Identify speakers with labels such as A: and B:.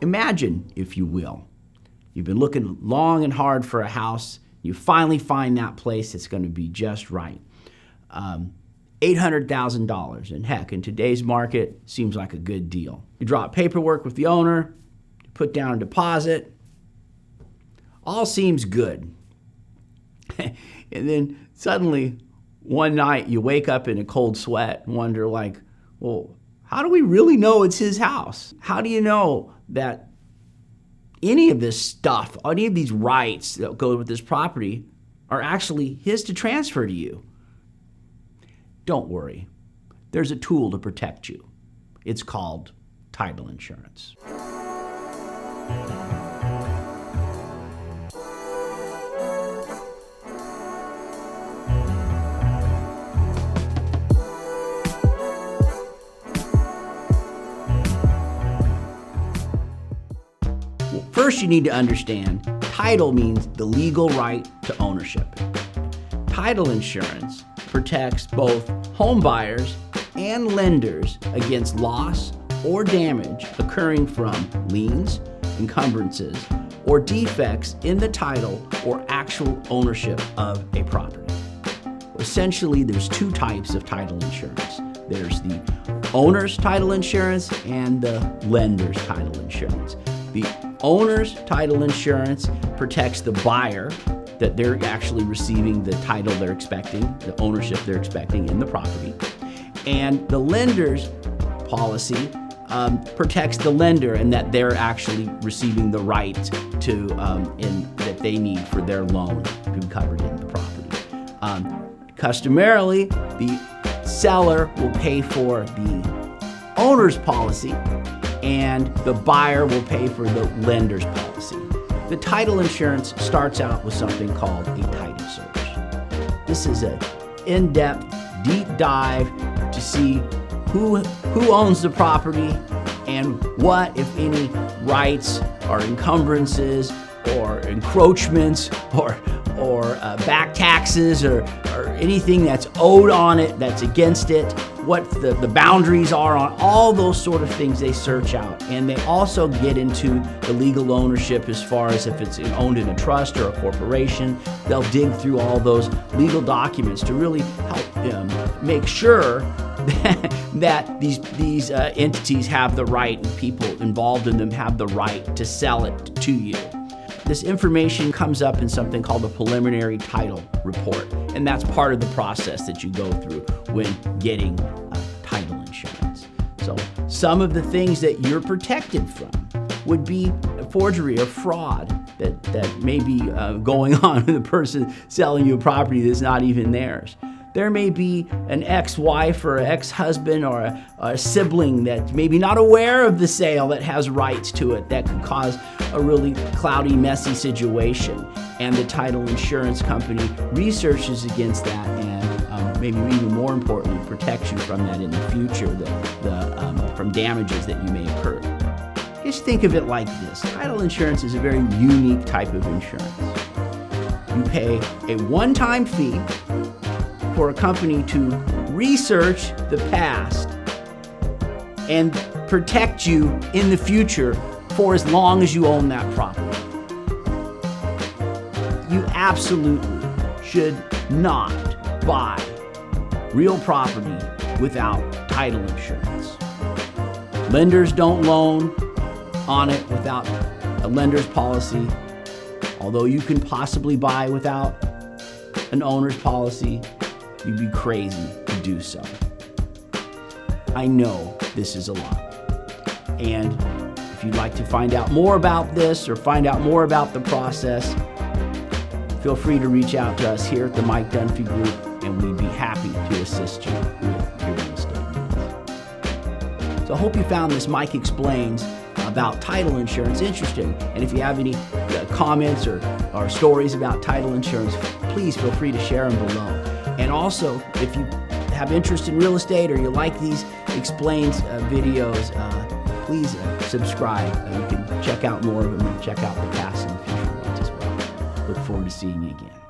A: Imagine, if you will, you've been looking long and hard for a house. You finally find that place that's going to be just right. $800,000, and heck, in today's market, seems like a good deal. You drop paperwork with the owner, put down a deposit, all seems good. And then suddenly, one night, you wake up in a cold sweat and wonder, like, well, how do we really know it's his house? How do you know that any of this stuff, any of these rights that go with this property are actually his to transfer to you? Don't worry. There's a tool to protect you. It's called title insurance. First, you need to understand title means the legal right to ownership. Title insurance protects both home buyers and lenders against loss or damage occurring from liens, encumbrances, or defects in the title or actual ownership of a property. Essentially, there's two types of title insurance. There's the owner's title insurance and the lender's title insurance. The owner's title insurance protects the buyer, that they're actually receiving the title they're expecting, the ownership they're expecting in the property. And the lender's policy protects the lender, and that they're actually receiving the right to that they need for their loan to be covered in the property. Customarily, the seller will pay for the owner's policy, and the buyer will pay for the lender's policy. The title insurance starts out with something called a title search. This is an in-depth, deep dive to see who owns the property and what, if any, rights or encumbrances or encroachments or back taxes or anything that's owed on it, that's against it, what the boundaries are on all those sort of things they search out. And they also get into the legal ownership as far as if it's owned in a trust or a corporation. They'll dig through all those legal documents to really help make sure that these entities have the right, and people involved in them have the right to sell it to you. This information comes up in something called the preliminary title report, and that's part of the process that you go through when getting title insurance. So some of the things that you're protected from would be forgery or fraud that may be going on with the person selling you a property that's not even theirs. There may be an ex-wife or an ex-husband or a sibling that's maybe not aware of the sale that has rights to it that could cause a really cloudy, messy situation. And the title insurance company researches against that and maybe even more importantly, protects you from that in the future, from damages that you may occur. Just think of it like this. Title insurance is a very unique type of insurance. You pay a one-time fee for a company to research the past and protect you in the future for as long as you own that property. You absolutely should not buy real property without title insurance. Lenders don't loan on it without a lender's policy, although you can possibly buy without an owner's policy. You'd be crazy to do so. I know this is a lot. And if you'd like to find out more about this or find out more about the process, feel free to reach out to us here at the Mike Dunfee Group, and we'd be happy to assist you with your real estate needs. So I hope you found this Mike Explains about title insurance interesting. And if you have any comments or stories about title insurance, please feel free to share them below. And also, if you have interest in real estate or you like these Explains videos, please subscribe. You can check out more of them and check out the past and future ones as well. Look forward to seeing you again.